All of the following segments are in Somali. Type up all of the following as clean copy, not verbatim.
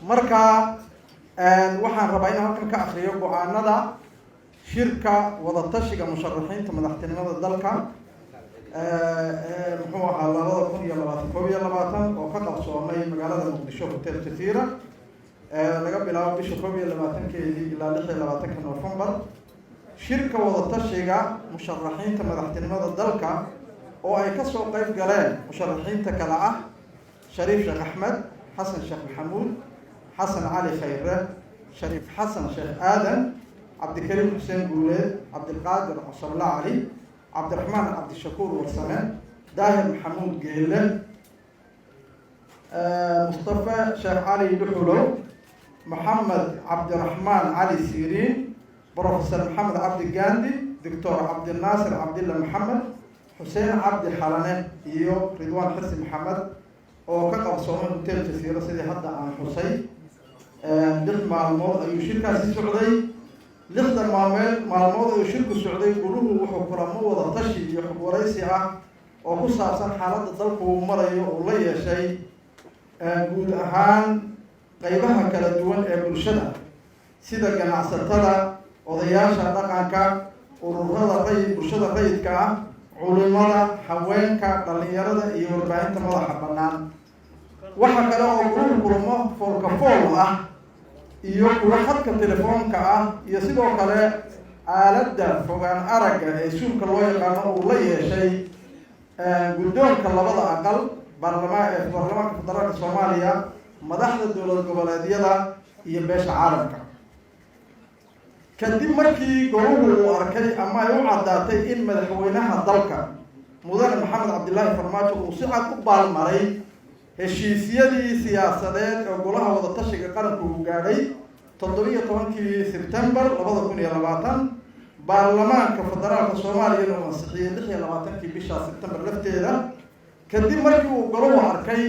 marka waxaan rabaa inaan halkan ka akhriyo go-aanada shirka wadatashiga musharaxiinta madaxtinimada dalka muxuu ahaa 2021 oo ka qabsoomay magaalada muqdisho hotel Jazeera laga bilaabo bisha 21 ilaa 26 November. shirka wadatashiga musharaxiinta madaxtinimada dalka oo ay ka soo qayb galeen musharaxiinta kala ah Shariif Sheekh Axmed, Xasan Sheekh Maxamuud, Xasan Cali Khayre, Shariif Xasan Sheekh Aadan, Cabdikariim Xuseen Guuleed, Cabdilqaadir Cabsalla Cali, Cabdiraxmaan Cabdishakuur Warsame, Daahir Maxamuud Geelle, Mustafa Sheekh Cali Dhuxulow, Maxamed Cabdiraxmaan Cali Siriin, Professor Maxamed Cabdi Gandi, Dr. Cabdinaasir Cabdilla Maxamed, Xuseen Cabdi Xalane iyo Ridwaan Xasi Maxamed oo ka qabsoomay hotel Jazeera sidii hadda aan xusay. 6 maalmood ayuu shirkaasi socday. 6 maalmood ayuu shirku socday. guluhu wuxuu kulamo wada tashi iyo xog waraysi ah oo ku saabsan xaaladda dalku uu marayo oo la yeeshay guud ahaan qaybaha kala duwan ee bulshada sida ganacsatada, odayaasha dhaqanka, ururada bulshada rayidka ah, culimada, haweenka, dhalinyarada iyo warbaahinta madaxa bannaan. waxa kale oo kulamo foolka-fool ah iyo kuwa khadka telefoonka ah iyo sidoo kale aaladda fogaan aragga ee suulka loo yaqaano uu la yeeshay guddoonka labada aqal baarlamaanka federaalka Soomaaliya, madaxda dowlad goboleedyada iyo beesha caalamka. kadib markii goluhu uu arkay ama ay u caddaatay in madaxweynaha dalka mudane Maxamed Cabdilaahi Farmaajo uu si cad u baalmaray heshiisyadii siyaasadeed ee golaha wadatashiga qaranku uu gaadhay 17 Sebtembar 2020, baarlamaanka federaalka Soomaaliya uu ansixiyay 26 bisha Sebtembar lafteeda. kadib markii uu goluhu arkay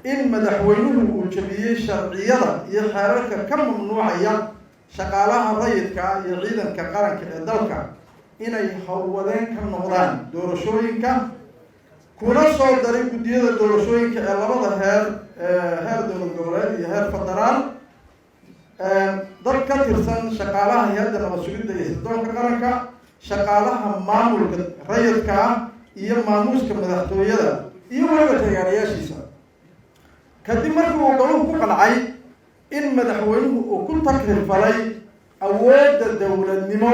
in madaxweynuhu uu jabiyay sharciyada iyo xeerarka ka mamnuucaya shaqaalaha rayidka iyo ciidanka qaranka ee dalka inay howlwadeen ka noqdaan doorashooyinka, kuna soo daray guddiyada doorashooyinka ee labada heer dowlad goboleed iyo heer federaal dad ka tirsan shaqaalaha hay'adda nabad sugidda iyo sirdoonka qaranka, shaqaalaha maamulka rayidka iyo maamuuska madaxtooyada iyo weliba taageerayaashiisa. kadib markii uu goluhu ku qancay in madaxweynuhu uu ku takrifalay awoodda dowladnimo,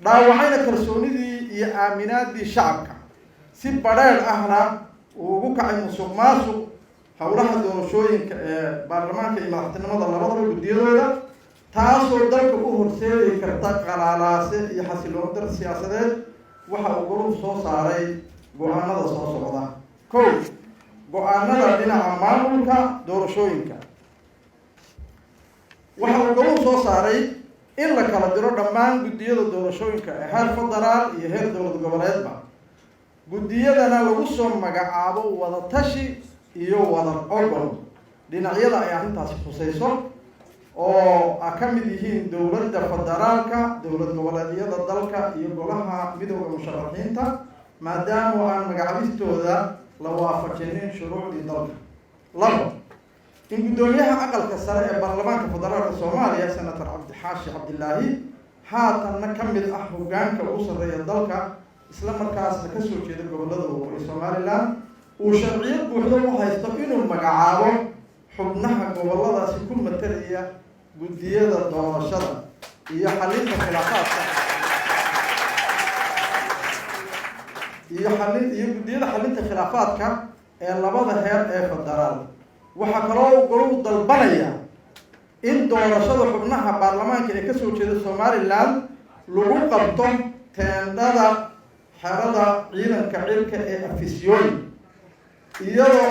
dhaawacayna kalsoonidii iyo aaminaadii shacabka, si badheedh ahna uu ugu kacay musuqmaasuq howlaha doorashooyinka ee baarlamaanka iyo madaxtinimada labadaba guddiyadooda, taasoo dalka u horseedi karta qalaalaase iyo xasilooni dar siyaasadeed. waxa uu goluhu soo saaray go-aanada soo socda. 1. go-aanada dhinaca maamulka doorashooyinka. waxa uu goluhu soo saaray in la kala diro dhammaan guddiyada doorashooyinka ee heer federaal iyo heer dowlad goboleedba. guddiyadana lagu soo magacaabo wadatashi iyo wadar ogol dhinacyada ay arrintaasi khusayso oo ka mid yihiin dowladda federaalka, dowlad goboleedyada dalka iyo golaha midowda musharaxiinta, maadaama aan magacaabistooda la waafajinin shuruucdii dalka. 2. in guddoomiyaha aqalka sare ee baarlamaanka federaalka Soomaaliya Senator Cabdixaashi Cabdilaahi, haatanna ka mid ah hoggaanka ugu sarreeya dalka isla markaasna ka soo jeeda gobollada waqooyi Somaliland, uu sharciyad buuxda u haysto inuu magacaabo xubnaha gobolladaasi ku matalaya guddiyada doorashada iyo xalinta khilaafaadka iyo guddiyada xalinta khilaafaadka ee labada heer ee federaal. waxaa kaloo goluhu dalbanaya in doorashada xubnaha baarlamaanka ee kasoo jeeda Somaliland lagu qabto teendhada xerada ciidanka cirka ee Afisyooni, iyadoo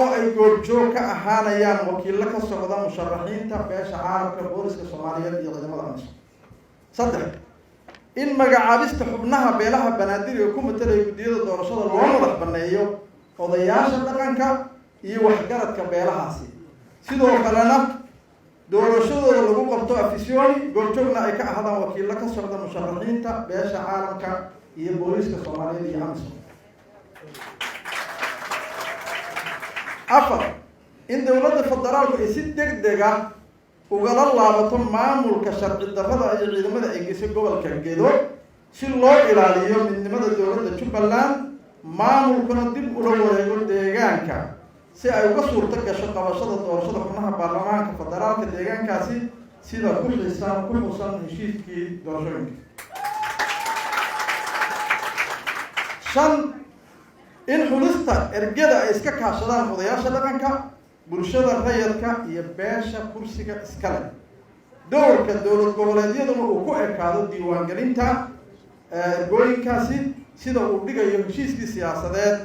oo ay goobjoog ka ahaanayaan wakiilo ka socda musharaxiinta beesha caalamka, booliska Soomaaliyeed iyo ciidamada amniga. 3. in magacaabista xubnaha beelaha banaadir ee ku matalaya guddiyada doorashada loo madax banneeyo odayaasha dhaqanka iyo waxgaradka beelahaasi, sidoo kalena doorashadooda lagu qabto Afisyooni, goobjoogna ay ka ahaadaan wakiilo ka socda musharaxiinta beesha caalamka iyo booliska Soomaaliyeed iyo amniga. afar in dowladda federaalku ay si degdeg ah ugala laabato maamulka sharci darrada iyo ciidamada ay geysay gobolka Gedo si loo ilaaliyo midnimada dowladda Jubbaland maamulkuna dib ula wareego deegaanka si ay uga suurto gasho qabashada doorashada xubnaha baarlamaanka federaalka deegaankaasi sida ku xusan heshiiskii doorashooyinka. shan in xulista ergada ay iska kaashadaan odayaasha dhaqanka bulshada rayidka iyo beesha kursiga iskale dowrka dowlad goboleedyaduna uu ku ekaado diiwaangelinta ergooyinkaasi sida uu dhigayo heshiiskii siyaasadeed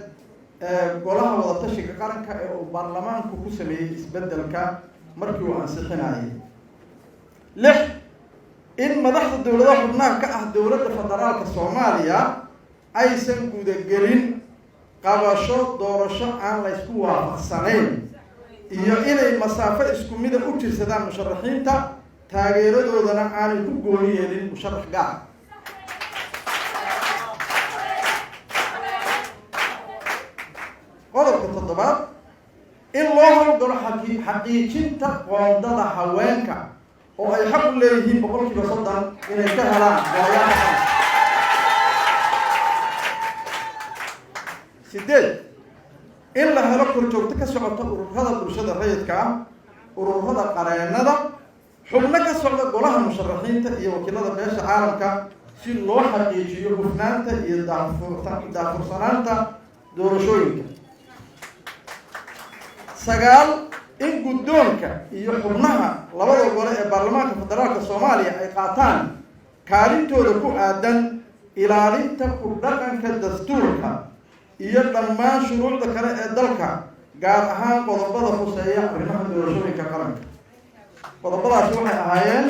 golaha wadatashiga qaranka ee uu baarlamaanku ku sameeyey isbedelka markii uu ansixinayay. lix in madaxda dowladaha xubnaha ka ah dowladda federaalka Soomaaliya aysan gudagelin qabasho doorasho aan la isku waafaqsanayn iyo inay masaafo isku mid ah u jirsadaan musharaxiinta taageeradoodana aanay ku gooni yeelin musharax gaar. qodobka toddobaad in loo howlgalo xaqiijinta qoondada haweenka oo ay xaq u leeyihiin 30% inay ka helaan golayaasha. 8 in la helo korjoogto ka socota ururada bulshada rayidka ah ururada qareenada xubno ka socda golaha musharaxiinta iyo wakiilada beesha caalamka si loo xaqiijiyo hufnaanta iyo daahfursanaanta doorashooyinka. 9 in guddoonka iyo xubnaha labada gole ee baarlamaanka federaalka Soomaaliya ay qaataan kaalintooda ku aadan ilaalinta ku dhaqanka dastuurka iyo dhammaan shuruucda kale ee dalka gaar ahaan qodobada khuseeya arrimaha doorashooyinka qaranka. qodobadaasi waxay ahaayeen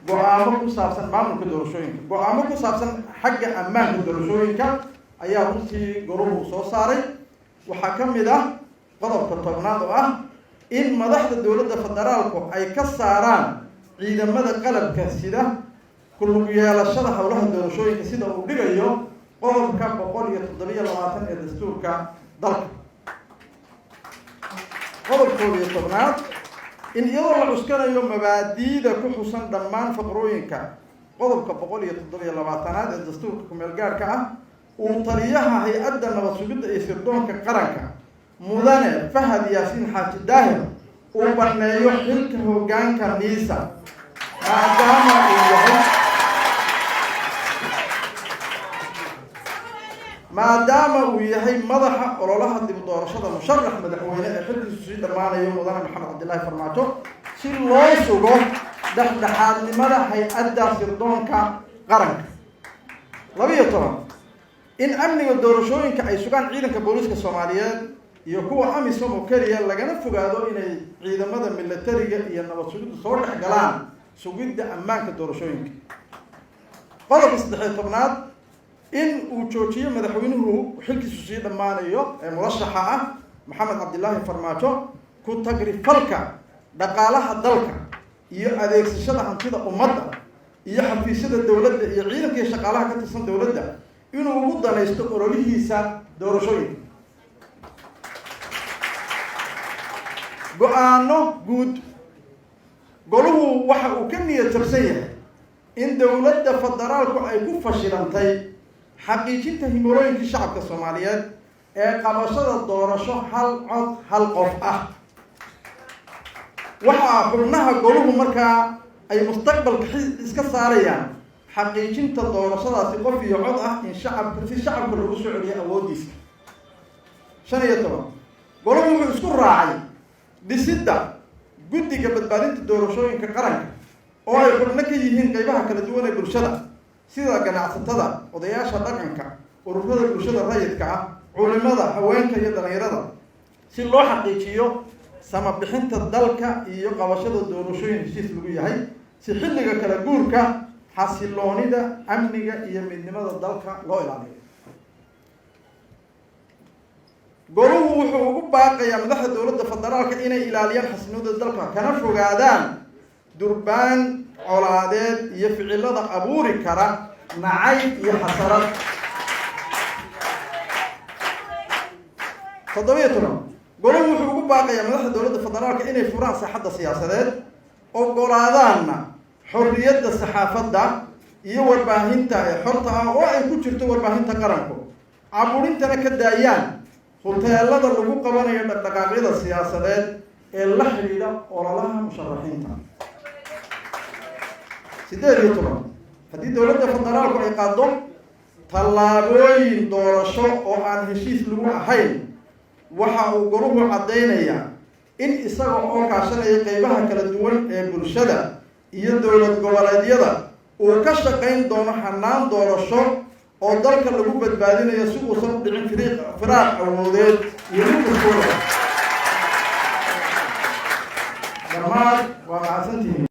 go'aamo ku saabsan maamulka doorashooyinka. go'aamo ku saabsan xagga ammaanka doorashooyinka ayaa runtii goluhu soo saaray. waxaa ka mid ah qodobka 10 oo ah in madaxda dowladda federaalku ay ka saaraan ciidamada qalabka sida ku lug yeelashada howlaha doorashooyinka sida uu dhigayo qodobka 127 ee dastuurka dalka. qodobka 10 in iyadoo la cuskanayo mabaadi'da ku xusan dhammaan faqrooyinka qodobka 127 ee dastuurka ku-meel gaarka ah uu taliyaha hay-adda nabad sugidda iyo sirdoonka qaranka mudane Fahad Yaasiin Xaaji Daahir uu baneeyo xilka hoggaanka NISA maadaama uu yahay madaxa ololaha dib doorashada musharax madaxweyne ee xilkiisu sii dhammaanayo mudane Maxamed Cabdilaahi Farmaajo si loo sugo dhexdhexaadnimada hay-adda sirdoonka qaranka. 12 in amniga doorashooyinka ay sugaan ciidanka booliska Soomaaliyeed iyo kuwa amisom oo kaliya lagana fogaado inay ciidamada militariga iyo nabad sugidda soo dhex galaan sugidda ammaanka doorashooyinka. qodobka 13 in uu joojiyo madaxweynuhu xilkiisu sii dhammaanayo ee murashaxa ah Maxamed Cabdilaahi Farmaajo ku tagrifalka dhaqaalaha dalka iyo adeegsashada hantida ummadda iyo xafiisyada dowladda iyo ciidanka iyo shaqaalaha ka tirsan dowladda inuu ugu danaysto ololihiisa doorashooyinka. go-aano guud goluhu waxa uu ka niyad jabsan yahay in dowladda federaalku ay ku fashilantay xaqiijinta himilooyinkii shacabka Soomaaliyeed ee qabashada doorasho hal cod hal qof ah. waxaa xubnaha goluhu markaa ay mustaqbalka iska saarayaan xaqiijinta doorashadaasi qof iyo cod ah in shacabka lagu soo celiyo awoodiisa. 15 goluhu wuxuu isku raacay dhisidda guddiga badbaadinta doorashooyinka qaranka oo ay xubno ka yihiin qaybaha kala duwan ee bulshada sida ganacsatada odayaasha dhaqanka ururada bulshada rayidka ah culimada haweenka iyo dhalinyarada si loo xaqiijiyo sama bixinta dalka iyo qabashada doorashooyin heshiis lagu yahay si xilliga kala guurka xasiloonida amniga iyo midnimada dalka loo ilaaliyo. goluhu wuxuu ugu baaqayaa madaxda dowladda federaalka inay ilaaliyaan xasiloonida dalka kana fogaadaan durbaan colaadeed iyo ficilada abuuri kara nacayb iyo xasarad. 17 goluhu wuxuu ugu باقي مدح دولة فدرالك إني فران صحة سياسات ogolaadaanna xorriyadda saxaafadda iyo warbaahinta ee xorta ah oo ay ku jirto warbaahinta qaranku caburintana ka daayaan hoteelada lagu qabanayo dhaqdhaqaaqyada siyaasadeed ee la xidhiidha ololaha musharaxiinta 18 haddii dowladda federaalku ay qaado tallaabooyin doorasho oo aan heshiis lagu ahayn waxa uu goluhu caddaynaya in isaga oo kaashanaya qaybaha kala duwan ee bulshada iyo dowlad goboleedyada uu ka shaqayn doono xanaan doorasho oo dalka lagu badbaadinayo si uusan u dhicin firaaq awoodeed iyo mid kasta dhammaan waa mahadsantihiin